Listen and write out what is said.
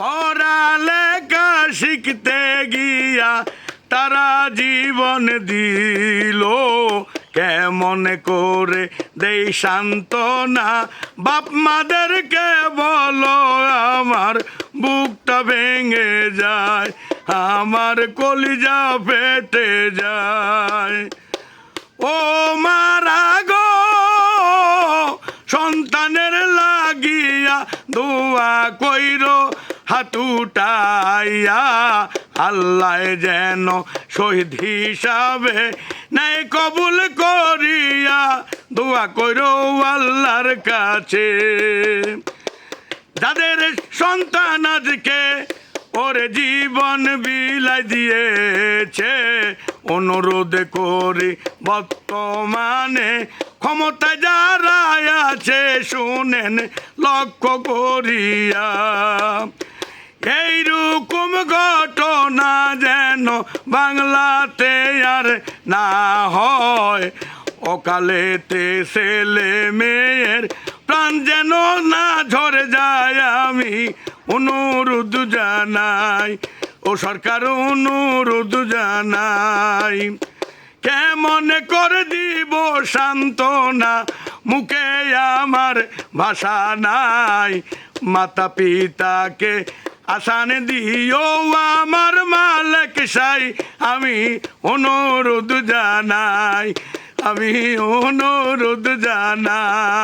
পড়ালেখা শিখতে গিয়া তারা জীবন দিল, কেমন করে দেই সান্ত্বনা বাপ মাদেরকে বলো, আমার বুকটা ভেঙে যায়, আমার কলিজা ফেটে যায়। ও মারা গো সন্তানের লাগিয়া দোয়া কইরো হাতুটাইয়া, আল্লাহ যেন শহীদ হিসাবে নাই কবুল করিয়া, দোয়া কইরো আল্লাহর কাছে। যাদের সন্তান আজকে ওরে জীবন বিলাই দিয়েছে, অনুরোধ করি বর্তমানে ক্ষমতা যারা আছে শুনেন লক্ষ্য করিয়া, এইরকম ঘটনা যেন বাংলাতে আর না হয়, অকালেতে ছেলে মেয়ের প্রাণ যেন না ঝরে যায়, আমি অনুরোধ জানাই, ও সরকার অনুরোধ জানাই। কেমন করে দিব সান্ত্বনা, মুখে আমার ভাষা নাই, মাতা পিতাকে আসান দিও আমার মালিক সাই, আমি অনুরোধ জানাই, আমি অনুরোধ জানাই।